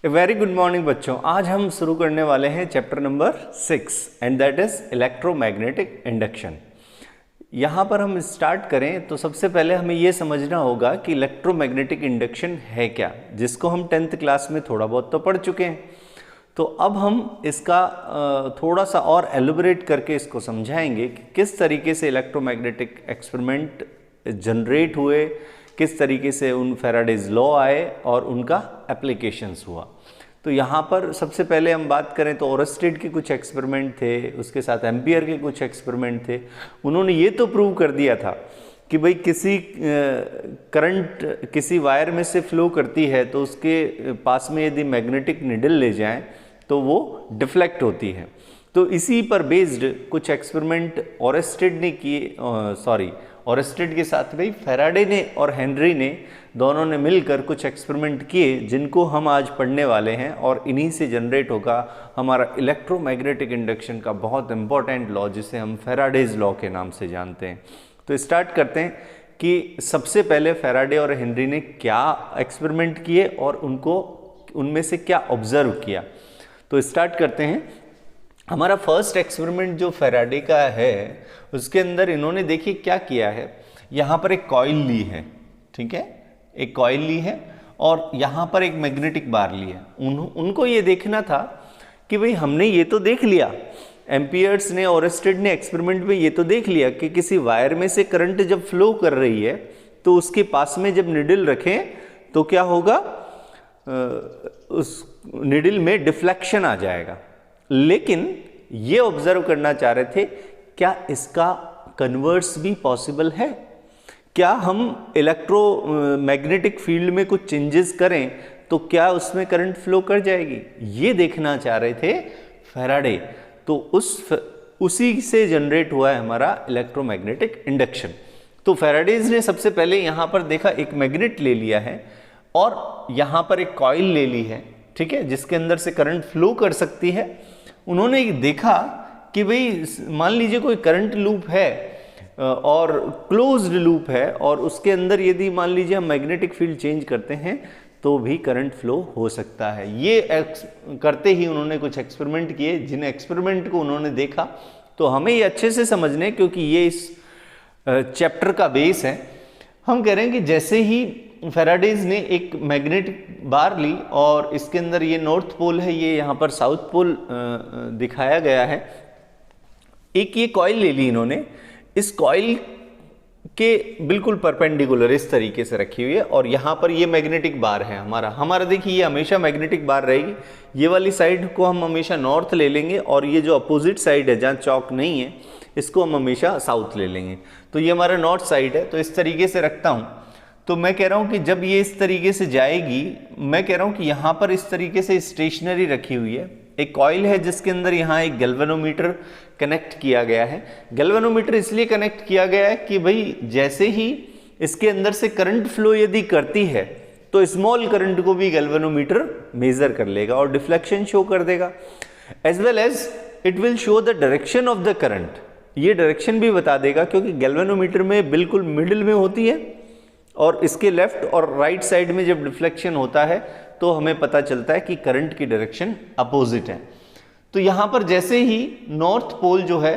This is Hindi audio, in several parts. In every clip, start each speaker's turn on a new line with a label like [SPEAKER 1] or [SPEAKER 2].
[SPEAKER 1] वेरी गुड मॉर्निंग बच्चों। आज हम शुरू करने वाले हैं chapter number 6 and that is electromagnetic induction. यहाँ पर हम स्टार्ट करें तो सबसे पहले हमें ये समझना होगा कि इलेक्ट्रोमैग्नेटिक इंडक्शन है क्या, जिसको हम 10th क्लास में थोड़ा बहुत तो पढ़ चुके हैं। तो अब हम इसका थोड़ा सा और एलुबरेट करके इसको समझाएंगे कि किस तरीके से इलेक्ट्रोमैग्नेटिक एक्सपेरिमेंट जनरेट हुए, किस तरीके से उन फैराडेज लॉ आए और उनका एप्लीकेशंस हुआ। तो यहाँ पर सबसे पहले हम बात करें तो ओरस्टेड के कुछ एक्सपेरिमेंट थे, उसके साथ एम्पियर के कुछ एक्सपेरिमेंट थे। उन्होंने ये तो प्रूव कर दिया था कि भाई किसी करंट किसी वायर में से फ्लो करती है तो उसके पास में यदि मैग्नेटिक निडल ले जाएं तो वो डिफ्लेक्ट होती है। तो इसी पर बेस्ड कुछ एक्सपेरिमेंट ओरस्टेड ने किए, ओरस्टेड के साथ भाई फैराडे ने और हेनरी ने दोनों ने मिलकर कुछ एक्सपेरिमेंट किए जिनको हम आज पढ़ने वाले हैं, और इन्हीं से जनरेट होगा हमारा इलेक्ट्रोमैग्नेटिक इंडक्शन का बहुत इंपॉर्टेंट लॉ जिसे हम फैराडेज लॉ के नाम से जानते हैं। तो स्टार्ट करते हैं कि सबसे पहले फैराडे और हेनरी ने क्या एक्सपेरिमेंट किए और उनमें से क्या ऑब्जर्व किया। तो स्टार्ट करते हैं। हमारा फर्स्ट एक्सपेरिमेंट जो फैराडे का है उसके अंदर इन्होंने देखिए क्या किया है। यहाँ पर एक कॉइल ली है, ठीक है, एक कॉइल ली है और यहाँ पर एक मैग्नेटिक बार ली है। उनको ये देखना था कि भाई हमने ये तो देख लिया, एम्पियर्स ने ओरस्टेड ने एक्सपेरिमेंट में ये तो देख लिया कि किसी वायर में से करंट जब फ्लो कर रही है तो उसके पास में जब निडल रखें तो क्या होगा, उस निडल में डिफ्लेक्शन आ जाएगा। लेकिन ये ऑब्जर्व करना चाह रहे थे क्या इसका कन्वर्स भी पॉसिबल है, क्या हम इलेक्ट्रोमैग्नेटिक फील्ड में कुछ चेंजेस करें तो क्या उसमें करंट फ्लो कर जाएगी, ये देखना चाह रहे थे फैराडे। तो उसी से जनरेट हुआ है हमारा इलेक्ट्रोमैग्नेटिक इंडक्शन। तो फैराडेज ने सबसे पहले यहाँ पर देखा, एक मैग्नेट ले लिया है और यहाँ पर एक कॉइल ले ली है, ठीक है, जिसके अंदर से करंट फ्लो कर सकती है। उन्होंने देखा कि भाई मान लीजिए कोई करंट लूप है और क्लोज्ड लूप है और उसके अंदर यदि मान लीजिए हम मैग्नेटिक फील्ड चेंज करते हैं तो भी करंट फ्लो हो सकता है। ये करते ही उन्होंने कुछ एक्सपेरिमेंट किए, जिन एक्सपेरिमेंट को उन्होंने देखा तो हमें ये अच्छे से समझने, क्योंकि ये इस चैप्टर का बेस है। हम कह रहे हैं कि जैसे ही फैराडेज ने एक मैग्नेटिक बार ली और इसके अंदर ये नॉर्थ पोल है, ये यहाँ पर साउथ पोल दिखाया गया है, एक ये कॉइल ले ली इन्होंने, इस कॉइल के बिल्कुल परपेंडिकुलर इस तरीके से रखी हुई है और यहाँ पर ये मैग्नेटिक बार है हमारा देखिए ये हमेशा मैग्नेटिक बार रहेगी। ये वाली साइड को हम हमेशा नॉर्थ ले लेंगे और ये जो अपोजिट साइड है जहाँ चौक नहीं है इसको हम हमेशा साउथ ले लेंगे। तो ये हमारा नॉर्थ साइड है, तो इस तरीके से रखता हूँ। तो मैं कह रहा हूँ कि जब ये इस तरीके से जाएगी, मैं कह रहा हूँ कि यहाँ पर इस तरीके से स्टेशनरी रखी हुई है, एक कॉइल है जिसके अंदर यहाँ एक गैल्वेनोमीटर कनेक्ट किया गया है। गैल्वेनोमीटर इसलिए कनेक्ट किया गया है कि भाई जैसे ही इसके अंदर से करंट फ्लो यदि करती है तो स्मॉल करंट को भी गैल्वेनोमीटर मेजर कर लेगा और डिफ्लेक्शन शो कर देगा, as well as it will show the direction of the current. ये डायरेक्शन भी बता देगा क्योंकि गैल्वेनोमीटर में बिल्कुल मिडिल में होती है और इसके लेफ्ट और राइट साइड में जब डिफ्लेक्शन होता है तो हमें पता चलता है कि करंट की डायरेक्शन अपोजिट है। तो यहाँ पर जैसे ही नॉर्थ पोल जो है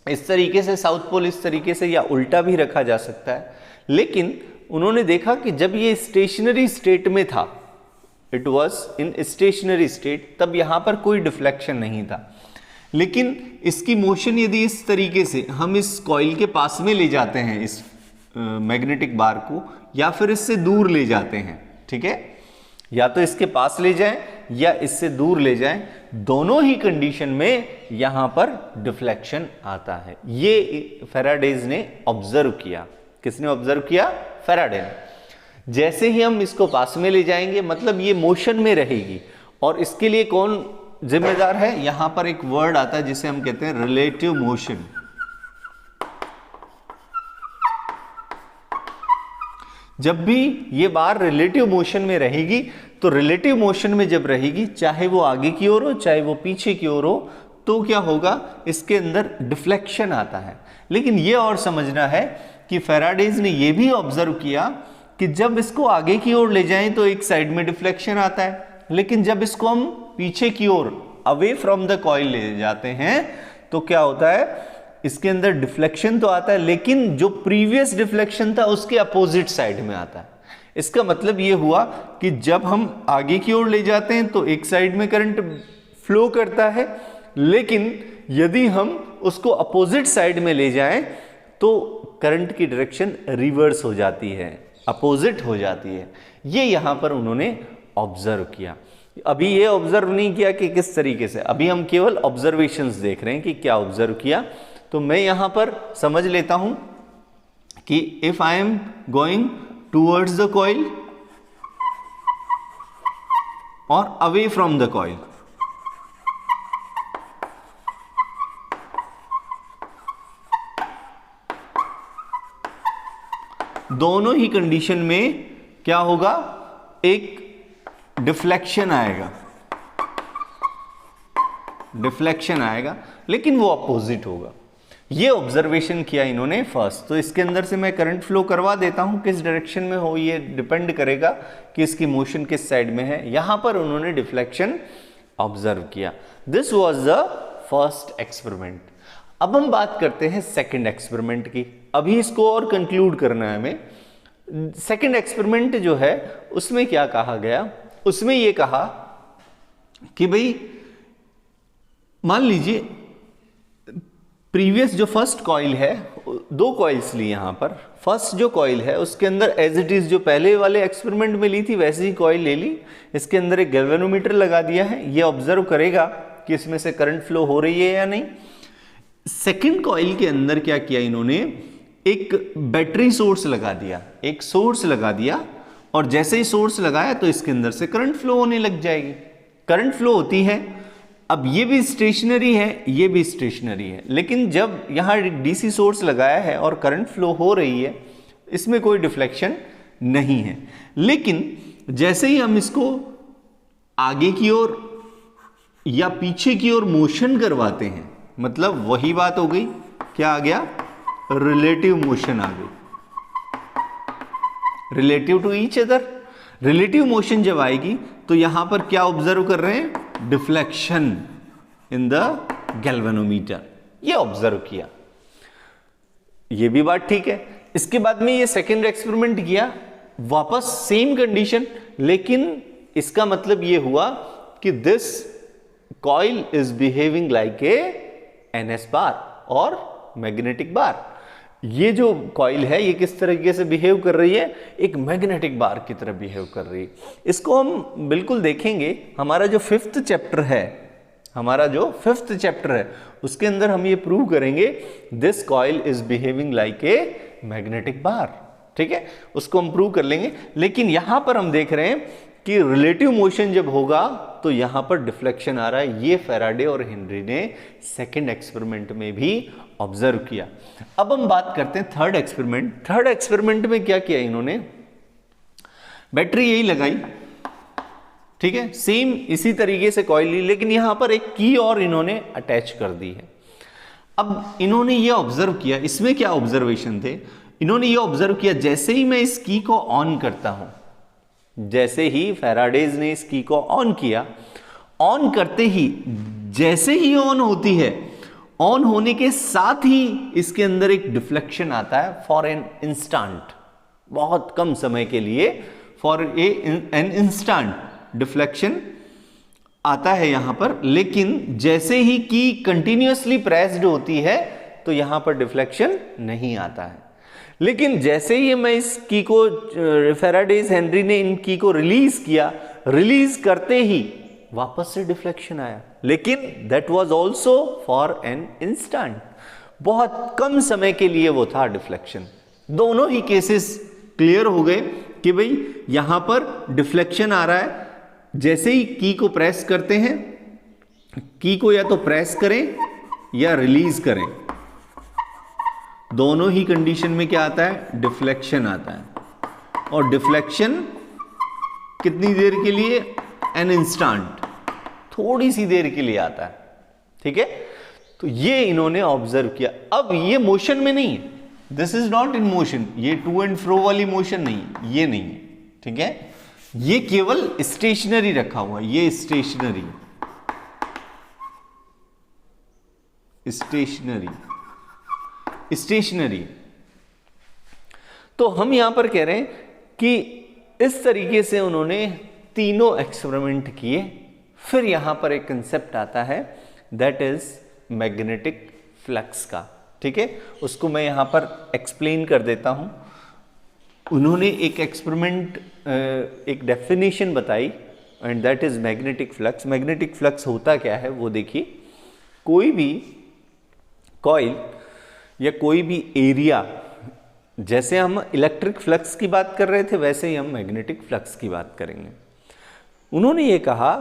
[SPEAKER 1] इस तरीके से, साउथ पोल इस तरीके से, या उल्टा भी रखा जा सकता है, लेकिन उन्होंने देखा कि जब ये स्टेशनरी स्टेट में था, it was in stationery state, तब यहाँ पर कोई डिफ्लेक्शन नहीं था। लेकिन इसकी मोशन यदि इस तरीके से हम इस कॉइल के पास में ले जाते हैं इस मैग्नेटिक बार को, या फिर इससे दूर ले जाते हैं, ठीक है, या तो इसके पास ले जाएं या इससे दूर ले जाएं, दोनों ही कंडीशन में यहां पर डिफ्लेक्शन आता है। ये फैराडेज ने ऑब्जर्व किया। किसने ऑब्जर्व किया? फैराडे ने। जैसे ही हम इसको पास में ले जाएंगे मतलब ये मोशन में रहेगी, और इसके लिए कौन जिम्मेदार है? यहां पर एक वर्ड आता है जिसे हम कहते हैं रिलेटिव मोशन। जब भी ये बार रिलेटिव मोशन में रहेगी तो रिलेटिव मोशन में जब रहेगी, चाहे वो आगे की ओर हो चाहे वो पीछे की ओर हो, तो क्या होगा, इसके अंदर डिफ्लेक्शन आता है। लेकिन ये और समझना है कि फैराडेज ने ये भी ऑब्जर्व किया कि जब इसको आगे की ओर ले जाएं तो एक साइड में डिफ्लेक्शन आता है, लेकिन जब इसको हम पीछे की ओर अवे फ्रॉम द कॉइल ले जाते हैं तो क्या होता है, इसके अंदर डिफ्लेक्शन तो आता है, लेकिन जो प्रीवियस डिफ्लेक्शन था उसके अपोजिट साइड में आता है। इसका मतलब ये हुआ कि जब हम आगे की ओर ले जाते हैं तो एक साइड में करंट फ्लो करता है, लेकिन यदि हम उसको अपोजिट साइड में ले जाएं तो करंट की डायरेक्शन रिवर्स हो जाती है, अपोजिट हो जाती है। ये यहां पर उन्होंने ऑब्जर्व किया। अभी ये ऑब्जर्व नहीं किया कि किस तरीके से, अभी हम केवल ऑब्जर्वेशंस देख रहे हैं कि क्या ऑब्जर्व किया। तो मैं यहां पर समझ लेता हूं कि if I am going towards the coil और अवे फ्रॉम द कॉइल, दोनों ही कंडीशन में क्या होगा, एक डिफ्लेक्शन आएगा, डिफ्लेक्शन आएगा, लेकिन वो अपोजिट होगा। ये ऑब्जर्वेशन किया इन्होंने फर्स्ट। तो इसके अंदर से मैं करंट फ्लो करवा देता हूं, किस डायरेक्शन में हो ये डिपेंड करेगा कि इसकी मोशन किस साइड में है। यहां पर उन्होंने डिफ्लेक्शन ऑब्जर्व किया। This was the first experiment. अब हम बात करते हैं सेकंड एक्सपेरिमेंट की। अभी इसको और कंक्लूड करना है हमें। सेकंड एक्सपेरिमेंट जो है उसमें क्या कहा गया, उसमें यह कहा कि भाई मान लीजिए प्रीवियस जो फर्स्ट कॉइल है, दो कॉइल्स ली यहां पर। फर्स्ट जो कॉइल है उसके अंदर एज इट इज जो पहले वाले एक्सपेरिमेंट में ली थी वैसे ही कॉइल ले ली, इसके अंदर एक गैल्वेनोमीटर लगा दिया है, ये ऑब्जर्व करेगा कि इसमें से करंट फ्लो हो रही है या नहीं। सेकंड कॉइल के अंदर क्या किया इन्होंने, एक बैटरी सोर्स लगा दिया, एक सोर्स लगा दिया, और जैसे ही सोर्स लगाया तो इसके अंदर से करंट फ्लो होने लग जाएगी। करंट फ्लो होती है। अब ये भी स्टेशनरी है, ये भी स्टेशनरी है, लेकिन जब यहां डीसी सोर्स लगाया है और करंट फ्लो हो रही है, इसमें कोई डिफ्लेक्शन नहीं है। लेकिन जैसे ही हम इसको आगे की ओर या पीछे की ओर मोशन करवाते हैं, मतलब वही बात हो गई, क्या आ गया, रिलेटिव मोशन आ गई, relative to each other. Relative motion जब आएगी तो यहां पर क्या ऑब्जर्व कर रहे हैं, डिफ्लेक्शन इन द गैल्वेनोमीटर, ये ऑब्जर्व किया। ये भी बात ठीक है। इसके बाद में ये सेकंड एक्सपेरिमेंट किया, वापस सेम कंडीशन, लेकिन इसका मतलब ये हुआ कि this coil is behaving like a NS bar और मैग्नेटिक बार। ये जो कॉइल है ये किस तरीके से बिहेव कर रही है, एक मैग्नेटिक बार की तरह बिहेव कर रही है। इसको हम बिल्कुल देखेंगे। हमारा जो फिफ्थ चैप्टर है, हमारा जो फिफ्थ चैप्टर है उसके अंदर हम ये प्रूव करेंगे this coil is behaving like a magnetic bar. ठीक है, उसको हम प्रूव कर लेंगे। लेकिन यहां पर हम देख रहे हैं कि रिलेटिव मोशन जब होगा तो यहां पर डिफ्लेक्शन आ रहा है। ये फैराडे और हेनरी ने सेकंड एक्सपेरिमेंट में भी ऑब्जर्व किया। अब हम बात करते हैं थर्ड एक्सपेरिमेंट। थर्ड एक्सपेरिमेंट में क्या किया इन्होंने, बैटरी यही लगाई, ठीक है, सेम इसी तरीके से कॉइल ली, लेकिन यहां पर एक की और इन्होंने अटैच कर दी है। अब इन्होंने ये ऑब्जर्व किया, इसमें क्या ऑब्जर्वेशन थे, इन्होंने ये ऑब्जर्व किया जैसे ही मैं इस की को ऑन करता हूं, जैसे ही फैराडेज ने इस की को ऑन किया, ऑन करते ही जैसे ही ऑन होती है, ऑन होने के साथ ही इसके अंदर एक डिफ्लेक्शन आता है फॉर एन इंस्टेंट, बहुत कम समय के लिए, फॉर एन इंस्टेंट डिफ्लेक्शन आता है यहां पर। लेकिन जैसे ही की कंटिन्यूअसली प्रेस्ड होती है तो यहां पर डिफ्लेक्शन नहीं आता है। लेकिन जैसे ही मैं इस की को, फैराडेज हेनरी ने इन की को रिलीज किया, रिलीज करते ही वापस से डिफ्लेक्शन आया, लेकिन that was also for an instant, बहुत कम समय के लिए वो था डिफ्लेक्शन। दोनों ही केसेस क्लियर हो गए कि भाई यहां पर डिफ्लेक्शन आ रहा है। जैसे ही की को प्रेस करते हैं, की को या तो प्रेस करें या रिलीज करें, दोनों ही कंडीशन में क्या आता है, डिफ्लेक्शन आता है। और डिफ्लेक्शन कितनी देर के लिए, एन इंस्टेंट, थोड़ी सी देर के लिए आता है। ठीक है, तो ये इन्होंने ऑब्जर्व किया। अब ये मोशन में नहीं है, this is not in motion, ये टू एंड फ्रो वाली मोशन नहीं, ये नहीं है। ठीक है, ये केवल स्टेशनरी रखा हुआ, ये स्टेशनरी स्टेशनरी। तो हम यहां पर कह रहे हैं कि इस तरीके से उन्होंने तीनों एक्सपेरिमेंट किए। फिर यहां पर एक कंसेप्ट आता है दैट इज मैग्नेटिक फ्लक्स का, ठीक है। उसको मैं यहां पर एक्सप्लेन कर देता हूं। उन्होंने एक एक्सपेरिमेंट, एक डेफिनेशन बताई and that is magnetic flux. Magnetic flux होता क्या है वो देखिए, कोई भी कॉइल या कोई भी एरिया, जैसे हम इलेक्ट्रिक फ्लक्स की बात कर रहे थे वैसे ही हम मैग्नेटिक फ्लक्स की बात करेंगे। उन्होंने ये कहा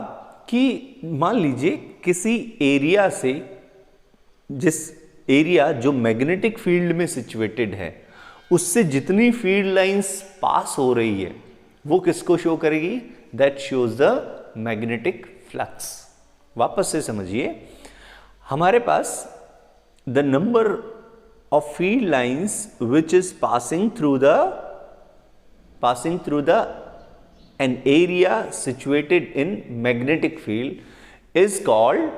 [SPEAKER 1] कि मान लीजिए किसी एरिया से, जिस एरिया जो मैग्नेटिक फील्ड में सिचुएटेड है, उससे जितनी फील्ड लाइंस पास हो रही है वो किसको शो करेगी, that shows the magnetic flux. वापस से समझिए, हमारे पास the number of field lines which is passing through the an area situated in magnetic field is called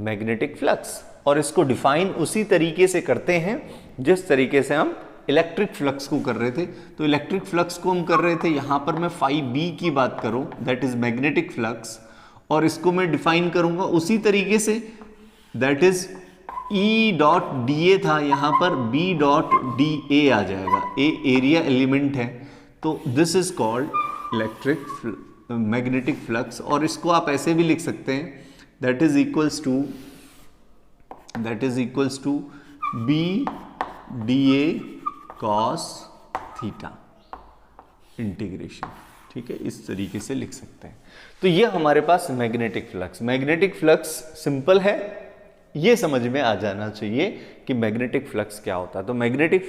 [SPEAKER 1] magnetic flux। और इसको डिफाइन उसी तरीके से करते हैं जिस तरीके से हम इलेक्ट्रिक फ्लक्स को कर रहे थे। तो इलेक्ट्रिक फ्लक्स को हम कर रहे थे, यहां पर मैं phi b की बात करूं दैट इज मैग्नेटिक फ्लक्स, और इसको मैं डिफाइन करूंगा उसी तरीके से, that is E dot D A था, यहां पर B डॉट डी ए आ जाएगा। ए एरिया एलिमेंट है, तो this is called electric magnetic flux. और इसको आप ऐसे भी लिख सकते हैं, that is equals to B D A cos theta integration, ठीक है, इस तरीके से लिख सकते हैं। तो ये हमारे पास magnetic flux. Magnetic flux simple है, ये समझ में आ जाना चाहिए कि मैग्नेटिक फ्लक्स क्या होता है। तो magnetic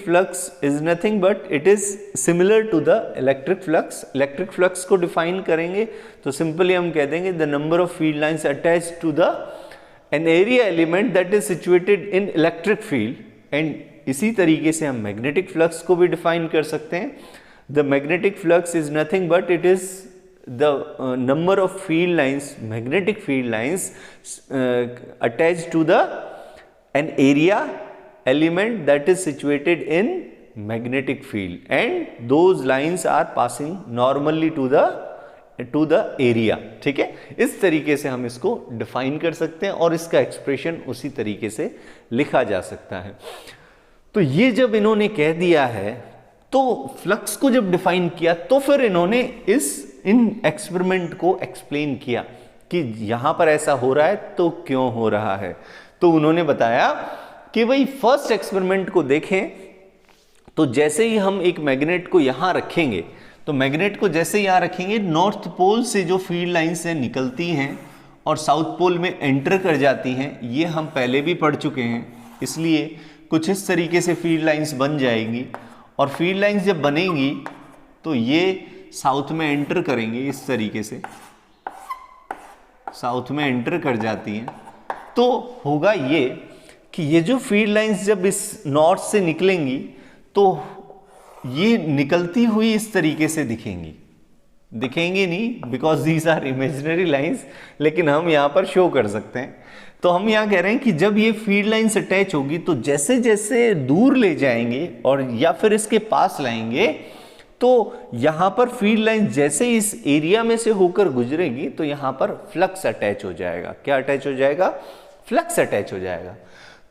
[SPEAKER 1] flux is nothing but it is similar to the electric flux. Electric flux को डिफाइन करेंगे तो सिंपली हम कह देंगे the number of field lines attached to the an area element that is situated in electric field. And इसी तरीके से हम मैग्नेटिक फ्लक्स को भी डिफाइन कर सकते हैं। The magnetic flux is nothing but it is the number of field lines, magnetic field lines attached to the an area element that is situated in magnetic field, and those lines are passing normally to the area, ठीक है। इस तरीके से हम इसको डिफाइन कर सकते हैं और इसका एक्सप्रेशन उसी तरीके से लिखा जा सकता है। तो ये जब इन्होंने कह दिया है, तो फ्लक्स को जब डिफाइन किया, तो फिर इन्होंने इन एक्सपेरिमेंट को एक्सप्लेन किया कि यहां पर ऐसा हो रहा है तो क्यों हो रहा है। तो उन्होंने बताया कि भाई फर्स्ट एक्सपेरिमेंट को देखें तो जैसे ही हम एक मैग्नेट को यहां रखेंगे, तो मैग्नेट को जैसे यहां रखेंगे, नॉर्थ पोल से जो फील्ड लाइंस से निकलती हैं और साउथ पोल में एंटर कर जाती हैं, ये हम पहले भी पढ़ चुके हैं। इसलिए कुछ इस तरीके से फील्ड लाइंस बन जाएंगी, और फील्ड लाइंस जब बनेंगी तो ये साउथ में एंटर करेंगे, इस तरीके से साउथ में एंटर कर जाती हैं। तो होगा ये कि ये जो फील्ड लाइंस जब इस नॉर्थ से निकलेंगी तो ये निकलती हुई इस तरीके से दिखेंगी नहीं, because these are imaginary lines, लेकिन हम यहां पर शो कर सकते हैं। तो हम यहां कह रहे हैं कि जब ये फील्ड लाइंस अटैच होगी तो जैसे जैसे दूर ले जाएंगे और या फिर इसके पास लाएंगे, तो यहां पर फील्ड लाइन जैसे इस एरिया में से होकर गुजरेगी तो यहां पर फ्लक्स अटैच हो जाएगा। क्या अटैच हो जाएगा? फ्लक्स अटैच हो जाएगा।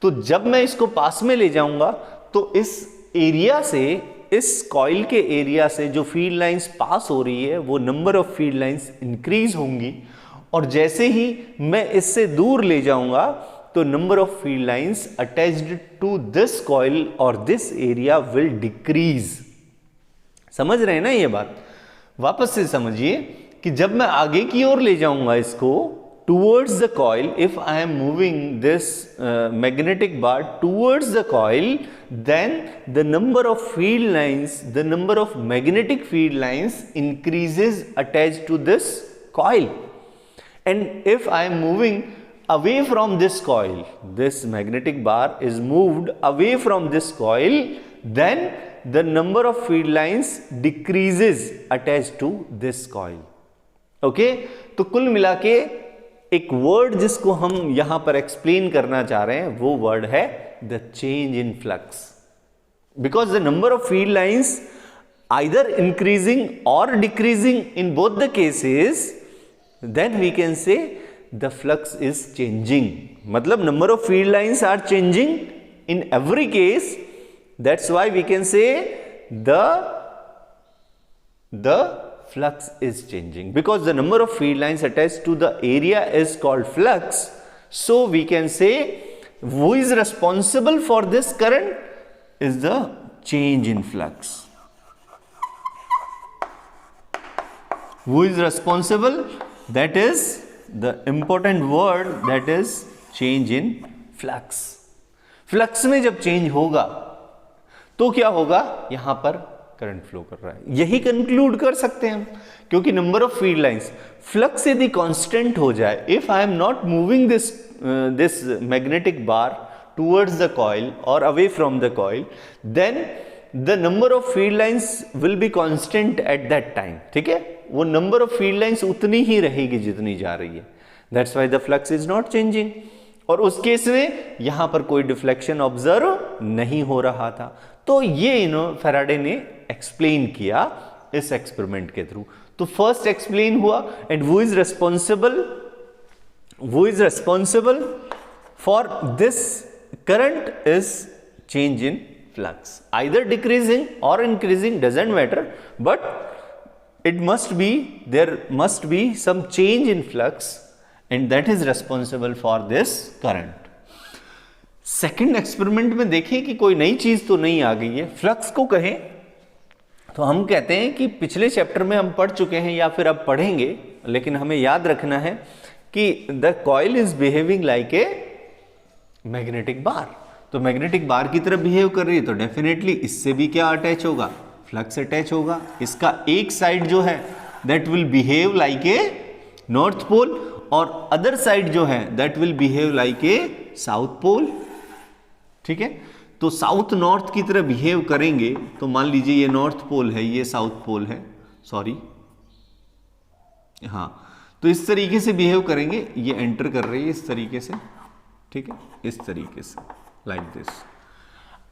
[SPEAKER 1] तो जब मैं इसको पास में ले जाऊंगा तो इस एरिया से, इस कॉइल के एरिया से जो फील्ड लाइंस पास हो रही है वो number of field lines increase होंगी, और जैसे ही मैं इससे दूर ले जाऊंगा तो number of field lines attached to this coil और दिस एरिया विल डिक्रीज। समझ रहे हैं ना ये बात? वापस से समझिए कि जब मैं आगे की ओर ले जाऊंगा इसको towards the coil, if I am moving this magnetic bar towards the coil, then the number of field lines, the number of magnetic field lines increases attached to this coil. And if I am moving away from this coil, this magnetic bar is moved away from this coil, then the number of field lines decreases attached to this coil. Okay, तो कुल मिला के एक वर्ड जिसको हम यहां पर एक्सप्लेन करना चाह रहे हैं वो वर्ड है the change in flux. Because the number of field lines either increasing or decreasing in both the cases, then we can say the flux is changing. मतलब number of field lines are changing in every case. That's why we can say the flux is changing, because the number of field lines attached to the area is called flux. So we can say who is responsible for this current is the change in flux. Who is responsible? That is the important word, that is change in flux. Flux में जब चेंज होगा तो क्या होगा, यहां पर करंट फ्लो कर रहा है, यही कंक्लूड कर सकते हैं हम, क्योंकि number of field lines, flux यदि कांस्टेंट हो जाए, if I am not moving this magnetic bar towards the coil और away from the coil, then the number of field lines will be constant at that time. ठीक है, वो नंबर ऑफ फील्ड लाइंस उतनी ही रहेगी जितनी जा रही है. That's why the flux is not changing. और उस केस में यहां पर कोई डिफ्लेक्शन ऑब्जर्व नहीं हो रहा था. तो ये फैराडे ने एक्सप्लेन किया इस एक्सपेरिमेंट के थ्रू. तो फर्स्ट एक्सप्लेन हुआ, एंड वो इज responsible for this current is change in flux, either decreasing or increasing, doesn't matter, but there must be some change in flux, and that is responsible for this current. Second experiment में देखें कि कोई नई चीज तो नहीं आ गई है. फ्लक्स को कहें तो हम कहते हैं कि पिछले चैप्टर में हम पढ़ चुके हैं या फिर अब पढ़ेंगे, लेकिन हमें याद रखना है कि the coil is behaving like a magnetic bar. तो मैग्नेटिक बार की तरह बिहेव कर रही है, तो डेफिनेटली इससे भी क्या अटैच होगा, फ्लक्स अटैच होगा. इसका एक साइड जो है that will behave like a north pole, और अदर साइड जो है that will behave like a south pole. ठीक है, तो साउथ नॉर्थ की तरह बिहेव करेंगे. तो मान लीजिए ये नॉर्थ पोल है, ये साउथ पोल है, सॉरी, हाँ, तो इस तरीके से बिहेव करेंगे. ये एंटर कर रही है इस तरीके से, ठीक है, इस तरीके से, लाइक दिस.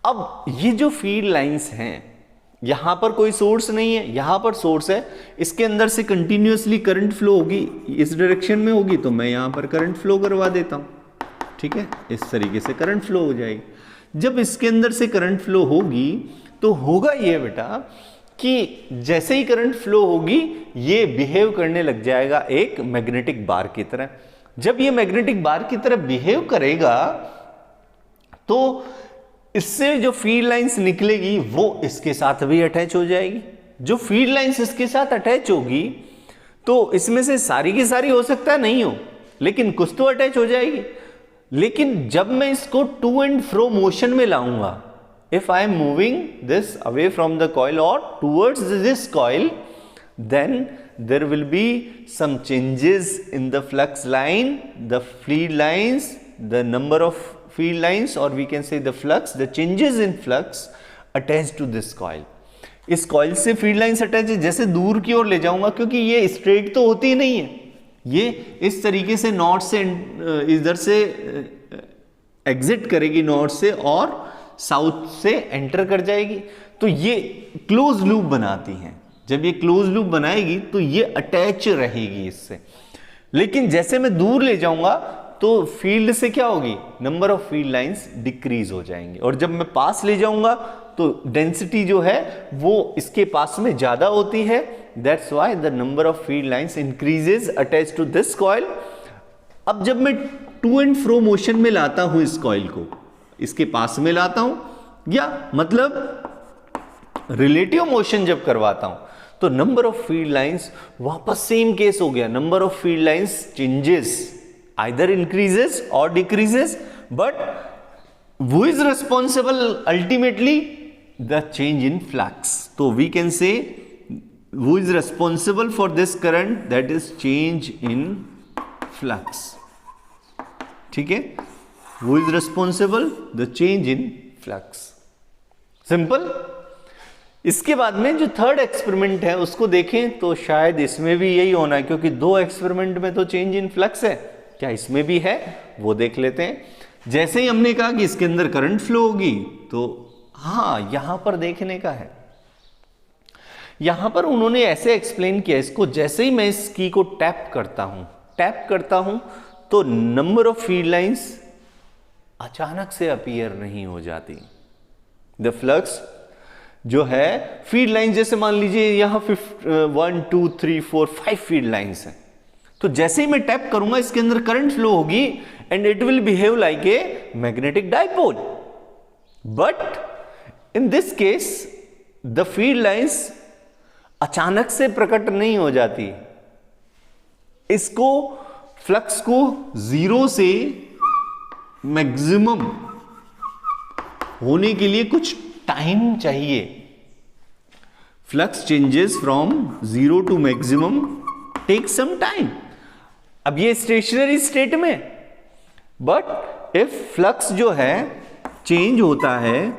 [SPEAKER 1] अब ये जो फील्ड लाइंस हैं, यहां पर कोई सोर्स नहीं है, यहां पर सोर्स है, इसके अंदर से कंटिन्यूअसली करंट फ्लो होगी, इस डायरेक्शन में होगी, तो मैं यहां पर करंट फ्लो करवा देता हूं. ठीक है, इस तरीके से करंट फ्लो हो जाएगी. जब इसके अंदर से करंट फ्लो होगी तो होगा ये बेटा कि जैसे ही करंट फ्लो होगी ये बिहेव करने लग जाएगा एक मैग्नेटिक बार की तरह. जब ये मैग्नेटिक बार की तरह बिहेव करेगा तो इससे जो फील्ड लाइंस निकलेगी वो इसके साथ भी अटैच हो जाएगी. जो फील्ड लाइंस इसके साथ अटैच होगी तो इसमें से सारी की सारी हो सकता है नहीं हो, लेकिन कुछ तो अटैच हो जाएगी. लेकिन जब मैं इसको टू एंड फ्रो मोशन में लाऊंगा, if I am moving this away from the coil और towards this coil, then there will be some changes in the flux line, the field lines, the number of field lines, or we can say the flux, the changes in flux attached to this coil. इस कॉइल से फील्ड लाइंस अटैच है, जैसे दूर की ओर ले जाऊंगा, क्योंकि ये स्ट्रेट तो होती ही नहीं है, ये इस तरीके से नॉर्थ से इधर से एग्जिट करेगी नॉर्थ से और साउथ से एंटर कर जाएगी. तो ये क्लोज लूप बनाती हैं. जब ये क्लोज लूप बनाएगी तो ये अटैच रहेगी इससे. लेकिन जैसे मैं दूर ले जाऊंगा तो फील्ड से क्या होगी, number of field lines decrease हो जाएंगे. और जब मैं पास ले जाऊंगा तो डेंसिटी जो है वो इसके पास में ज्यादा होती है. That's why the number of field lines increases attach to this coil. अब जब मैं टू एंड फ्रो मोशन में लाता हूं इस कॉइल को, इसके पास में लाता हूं, या मतलब रिलेटिव मोशन जब करवाता हूं, तो नंबर ऑफ फील्ड लाइंस वापस सेम केस हो गया. Number of field lines changes, either increases और decreases, but who is responsible ultimately? The change in flux. So we can say who is responsible for this current, that is change in flux. ठीक है, who is responsible? The change in flux. Simple. इसके बाद में जो थर्ड एक्सपेरिमेंट है उसको देखें तो शायद इसमें भी यही होना है, क्योंकि दो एक्सपेरिमेंट में तो चेंज इन फ्लक्स है। क्या इसमें भी है वो देख लेते हैं। जैसे ही हमने कहा कि इसके अंदर करंट फ्लो होगी, तो हाँ यहां पर देखने का है। यहां पर उन्होंने ऐसे एक्सप्लेन किया इसको, जैसे ही मैं इस की को टैप करता हूं तो नंबर ऑफ फील्ड लाइंस अचानक से अपीयर नहीं हो जाती। द फ्लक्स जो है फील्ड लाइन, जैसे मान लीजिए यहां 1 2 3 4 5 फील्ड लाइंस हैं, तो जैसे ही मैं टैप करूंगा इसके अंदर करंट फ्लो होगी and it will behave like a magnetic dipole. But in this case the field lines अचानक से प्रकट नहीं हो जाती। इसको फ्लक्स को 0 से मैक्सिमम होने के लिए कुछ टाइम चाहिए। Flux changes from 0 to maximum take some time. अब ये स्टेशनरी स्टेट में, बट इफ फ्लक्स जो है चेंज होता है,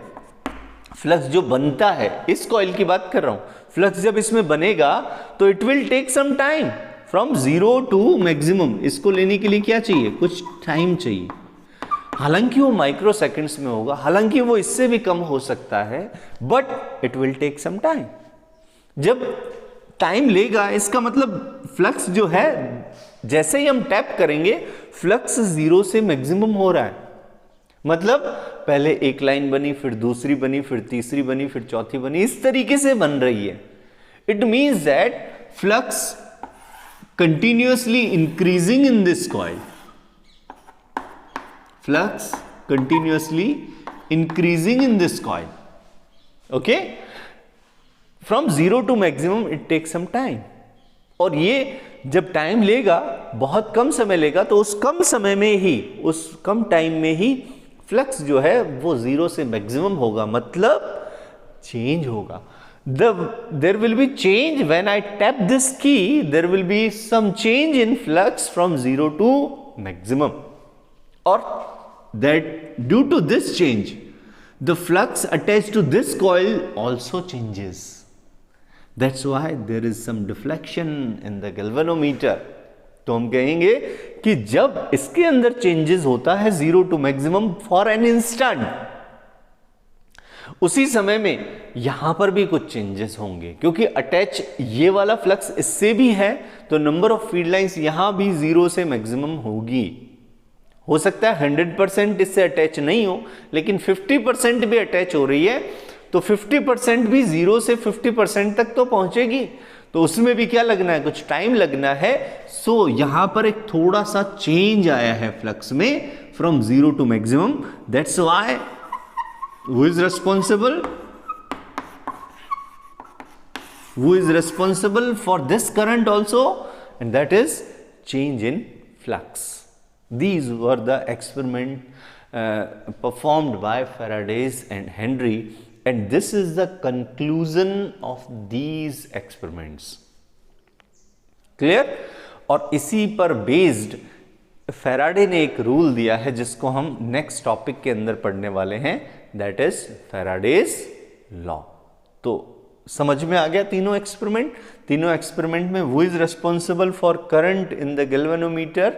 [SPEAKER 1] फ्लक्स जो बनता है, इस कॉइल की बात कर रहा हूं, फ्लक्स जब इसमें बनेगा तो it will take some time from 0 to maximum. इसको लेने के लिए क्या चाहिए, कुछ टाइम चाहिए। हालांकि वो माइक्रो सेकेंड्स में होगा, हालांकि वो इससे भी कम हो सकता है, but it will take some time. जब टाइम लेगा इसका मतलब फ्लक्स जो है, जैसे ही हम टैप करेंगे फ्लक्स 0 से मैक्सिमम हो रहा है। मतलब पहले एक लाइन बनी, फिर दूसरी बनी, फिर तीसरी बनी, फिर चौथी बनी, इस तरीके से बन रही है। It means that flux continuously increasing in this coil, flux continuously increasing in this coil. Okay, from 0 to maximum it takes some time. और ये जब टाइम लेगा, बहुत कम समय लेगा, तो उस कम समय में ही, उस कम टाइम में ही फ्लक्स जो है वो 0 से मैक्सिमम होगा, मतलब चेंज होगा। There will be change when I tap this key. There will be some change in flux from 0 to maximum. Or that due to this change the flux attached to this coil also changes. That's why there is some deflection in the galvanometer. तो हम कहेंगे कि जब इसके अंदर चेंजेस होता है 0 to maximum for an instant, उसी समय में यहां पर भी कुछ चेंजेस होंगे, क्योंकि अटैच ये वाला फ्लक्स इससे भी है, तो नंबर ऑफ फील्ड लाइंस यहां भी 0 से मैक्सिमम होगी। हो सकता है 100% इससे अटैच नहीं हो, लेकिन 50% भी अटैच हो रही है, तो 50% भी 0 से 50% तक तो पहुंचेगी, तो उसमें भी क्या लगना है, कुछ टाइम लगना है। सो यहां पर एक थोड़ा सा चेंज आया है फ्लक्स में from 0 to maximum. That's why who is responsible for this current also, and that is change in flux. These were the experiment performed by Faraday's and Henry, and this is the conclusion of these experiments. Clear? और इसी पर बेस्ड फैराडे ने एक रूल दिया है जिसको हम नेक्स्ट टॉपिक के अंदर पढ़ने वाले हैं, दैट इज फैराडेज लॉ. तो समझ में आ गया तीनों एक्सपेरिमेंट में who is responsible for current in the galvanometer,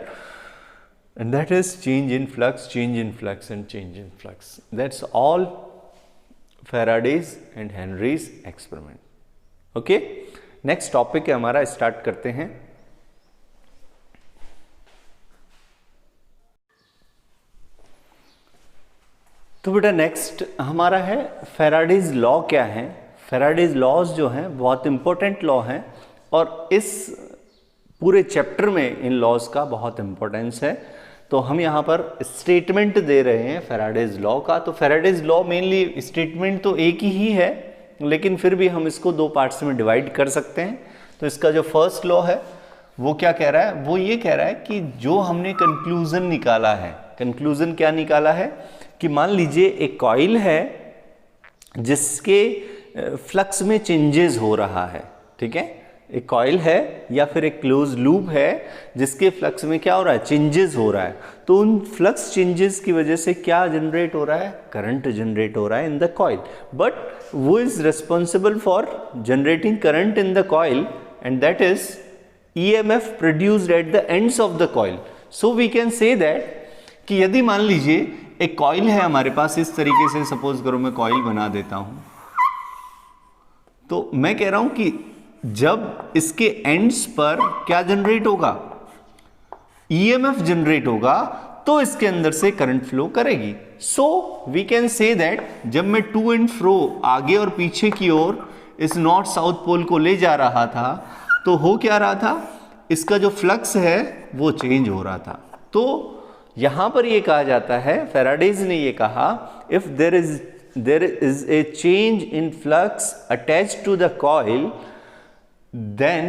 [SPEAKER 1] and that is change in flux, and change in flux. That's all Faraday's and Henry's experiment. Okay, next topic है हमारा, स्टार्ट करते हैं. तो बेटा नेक्स्ट हमारा है फैराडेज लॉ. क्या है फैराडेज लॉज जो हैं बहुत इंपॉर्टेंट लॉ हैं, और इस पूरे चैप्टर में इन लॉज का बहुत इंपॉर्टेंस है. तो हम यहाँ पर स्टेटमेंट दे रहे हैं फैराडेज लॉ का. तो फैराडेज लॉ मेनली स्टेटमेंट तो एक ही है, लेकिन फिर भी हम इसको दो पार्ट्स में डिवाइड कर सकते हैं. तो इसका जो फर्स्ट लॉ है वो क्या कह रहा है, वो ये कह रहा है कि जो हमने कंक्लूजन निकाला है, कंक्लूजन क्या निकाला है कि मान लीजिए एक कॉइल है जिसके फ्लक्स में चेंजेस हो रहा है, ठीक है. एक कॉइल है या फिर एक क्लोज लूप है जिसके फ्लक्स में क्या हो रहा है, चेंजेस हो रहा है, तो उन फ्लक्स चेंजेस की वजह से क्या जनरेट हो रहा है, करंट जनरेट हो रहा है इन द कॉइल. बट वो इज responsible for generating current in the coil and that is EMF produced at the ends of the coil. So we can say that कि यदि मान लीजिए एक कॉइल है हमारे पास, इस तरीके से सपोज करो मैं कॉइल बना देता हूं, तो मैं कह रहा हूं कि जब इसके एंड्स पर क्या जनरेट होगा, EMF जनरेट होगा, तो इसके अंदर से करंट फ्लो करेगी. So we can say that जब मैं टू एंड फ्रो आगे और पीछे की ओर इस नॉर्थ साउथ पोल को ले जा रहा था, तो हो क्या रहा था, इसका जो फ्लक्स है वो चेंज हो रहा था. तो यहां पर ये कहा जाता है, फैराडेज ने ये कहा, if there is a change in flux attached to the coil then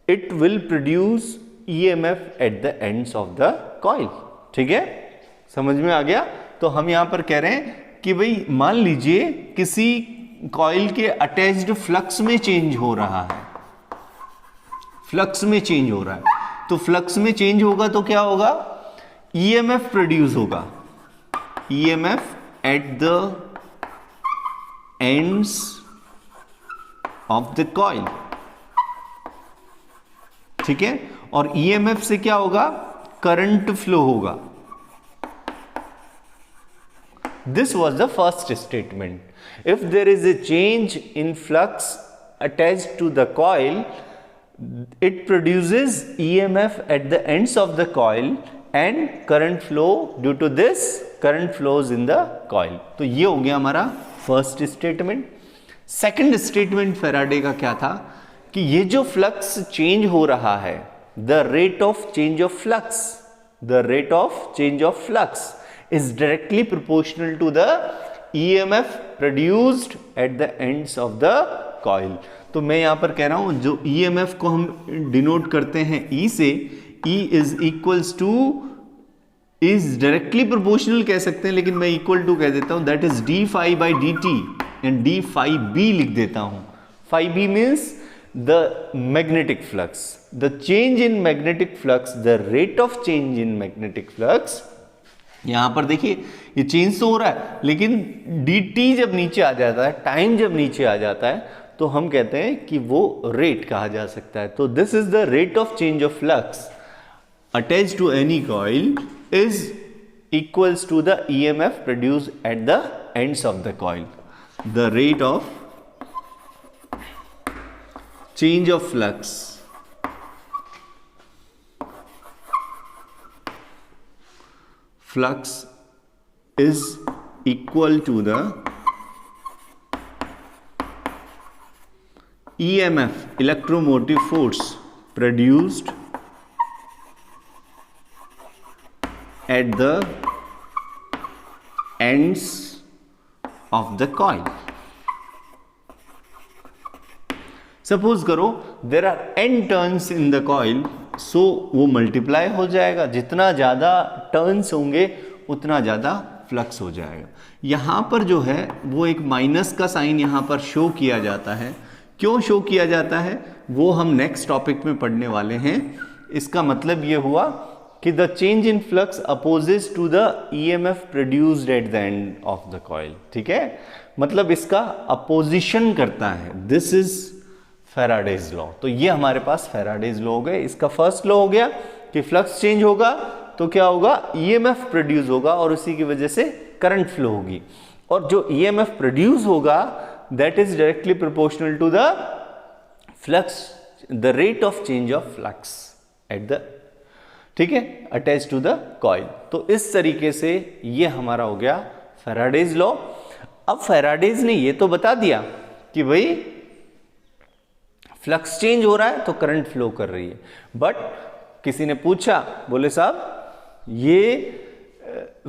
[SPEAKER 1] it will produce EMF at the ends of the coil. ठीक है, समझ में आ गया. तो हम यहां पर कह रहे हैं कि भाई मान लीजिए किसी कॉइल के अटैच्ड फ्लक्स में चेंज हो रहा है, फ्लक्स में चेंज हो रहा है, तो फ्लक्स में चेंज होगा तो क्या होगा, EMF प्रोड्यूस होगा, EMF at the ends of the coil. ठीक है, और EMF से क्या होगा, करंट फ्लो होगा. This was the first statement. If there is a change in flux attached to the coil, it produces EMF at the ends of the coil and current flow, due to this current flows in the coil. तो ये हो गया हमारा first statement. Second statement Faraday का क्या था कि ये जो फ्लक्स चेंज हो रहा है, the rate of change of flux, the rate of change of flux is directly proportional to the EMF produced at the ends of the coil. तो मैं यहां पर कह रहा हूं जो EMF को हम डिनोट करते हैं E से, E is equals to, is directly proportional कह सकते हैं, लेकिन मैं इक्वल टू कह देता हूं, that is d phi by dt and d phi b लिख देता हूं. phi b means the magnetic flux, the change in magnetic flux, the rate of change in magnetic flux. यहां पर देखिए ये चेंज तो हो रहा है, लेकिन dt जब नीचे आ जाता है, टाइम जब नीचे आ जाता है, तो हम कहते हैं कि वो रेट कहा जा सकता है. तो this is the rate of change of flux attached to any coil is equals to the EMF produced at the ends of the coil. The rate of change of flux is equal to the EMF, electromotive force, produced at the ends of the coil. Suppose करो there are n turns in the coil, so वो मल्टीप्लाई हो जाएगा, जितना ज़्यादा टर्न्स होंगे उतना ज़्यादा फ्लक्स हो जाएगा. यहाँ पर जो है वो एक माइनस का साइन यहाँ पर शो किया जाता है. क्यों शो किया जाता है वो हम नेक्स्ट टॉपिक में पढ़ने वाले हैं. इसका मतलब ये हुआ कि the change in flux opposes to the EMF produced at the end of the coil. ठीक है, मतलब इसका अपोजिशन करता है. This is Faraday's law. तो ये हमारे पास फैराडेज लॉ हो गए. इसका फर्स्ट लॉ हो गया कि फ्लक्स चेंज होगा तो क्या होगा, EMF प्रोड्यूस होगा और उसी की वजह से करंट फ्लो होगी. और जो EMF प्रोड्यूस होगा that is directly proportional to the flux, the rate of change of flux at the, ठीक है, अटैच टू द कॉइल. तो इस तरीके से ये हमारा हो गया फैराडेज लॉ. अब फैराडेज ने ये तो बता दिया कि भाई फ्लक्स चेंज हो रहा है तो करंट फ्लो कर रही है, बट किसी ने पूछा, बोले साहब ये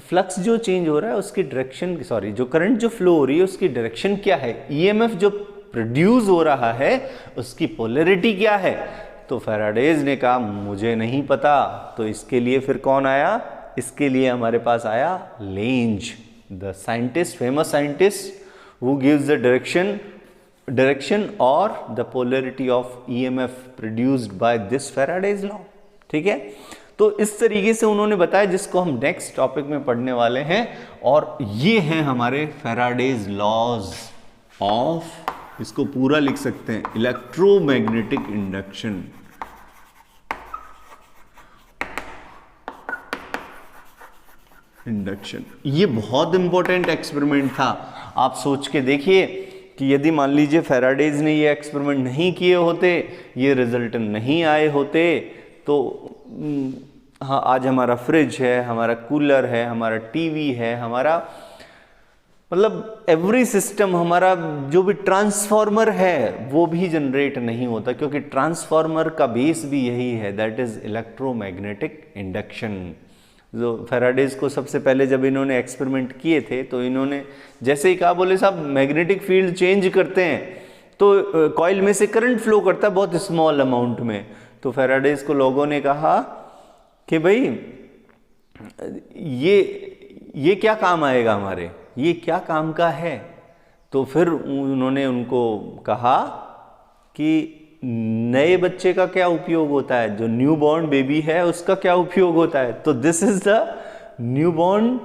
[SPEAKER 1] फ्लक्स जो चेंज हो रहा है उसकी डायरेक्शन, सॉरी जो करंट जो फ्लो हो रही है उसकी डायरेक्शन क्या है, EMF जो प्रोड्यूस हो रहा है उसकी पोलैरिटी क्या है. तो फैराडेज ने कहा मुझे नहीं पता. तो इसके लिए फिर कौन आया, इसके लिए हमारे पास आया Lenz, the scientist, famous scientist who gives the direction direction और the polarity of EMF produced by this Faraday's law. ठीक है, तो इस तरीके से उन्होंने बताया, जिसको हम नेक्स्ट टॉपिक में पढ़ने वाले हैं। और ये हैं हमारे फैराडेज लॉज ऑफ, इसको पूरा लिख सकते हैं, इलेक्ट्रोमैग्नेटिक इंडक्शन। ये बहुत इंपॉर्टेंट एक्सपेरिमेंट था। आप सोच के देखिए कि यदि मान लीजिए फैराडेज ने ये एक्सपेरिमेंट नहीं किए होते, ये रिजल्ट नहीं आए होते, तो हाँ, आज हमारा फ्रिज है, हमारा कूलर है, हमारा टीवी है, हमारा मतलब एवरी सिस्टम, हमारा जो भी ट्रांसफार्मर है वो भी जनरेट नहीं होता, क्योंकि ट्रांसफार्मर का बेस भी यही है, दैट इज इलेक्ट्रोमैग्नेटिक इंडक्शन। जो फैराडेज को सबसे पहले जब इन्होंने एक्सपेरिमेंट किए थे, तो इन्होंने जैसे ही कहा, बोले साहब मैग्नेटिक फील्ड चेंज करते हैं तो कॉइल में से करंट फ्लो करता है बहुत स्मॉल अमाउंट में। तो फैराडेज को लोगों ने कहा कि भाई ये क्या काम आएगा हमारे, ये क्या काम का है। तो फिर उन्होंने उनको कहा कि नए बच्चे का क्या उपयोग होता है, जो न्यू बॉर्न बेबी है उसका क्या उपयोग होता है। तो this is the new born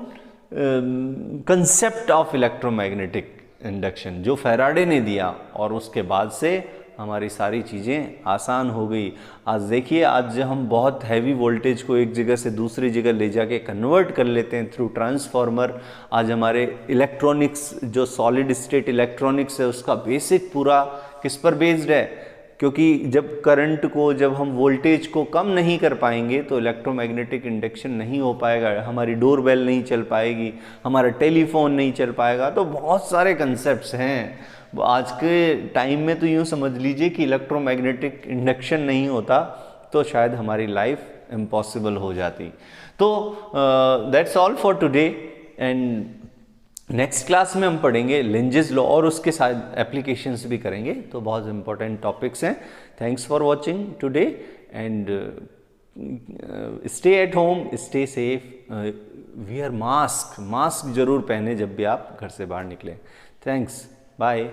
[SPEAKER 1] concept of electromagnetic induction जो फैराडे ने दिया, और उसके बाद से हमारी सारी चीज़ें आसान हो गई। आज देखिए, आज हम बहुत हैवी वोल्टेज को एक जगह से दूसरी जगह ले जाके कन्वर्ट कर लेते हैं थ्रू ट्रांसफार्मर। आज हमारे इलेक्ट्रॉनिक्स, जो सॉलिड स्टेट इलेक्ट्रॉनिक्स है, उसका बेसिक पूरा किस पर बेस्ड है, क्योंकि जब करंट को, जब हम वोल्टेज को कम नहीं कर पाएंगे तो इलेक्ट्रोमैग्नेटिक इंडक्शन नहीं हो पाएगा, हमारी डोरबेल नहीं चल पाएगी, हमारा टेलीफोन नहीं चल पाएगा। तो बहुत सारे कंसेप्ट्स हैं। आज के टाइम में तो यूँ समझ लीजिए कि इलेक्ट्रोमैग्नेटिक इंडक्शन नहीं होता तो शायद हमारी लाइफ इम्पॉसिबल हो जाती। तो that's all for today, and next class में हम पढ़ेंगे लेंजेस लॉ और उसके साथ एप्लीकेशंस भी करेंगे। तो बहुत इंपॉर्टेंट टॉपिक्स हैं। Thanks for watching today, and stay at home, stay safe, wear mask जरूर पहने जब भी आप घर से बाहर निकलें। Thanks, bye.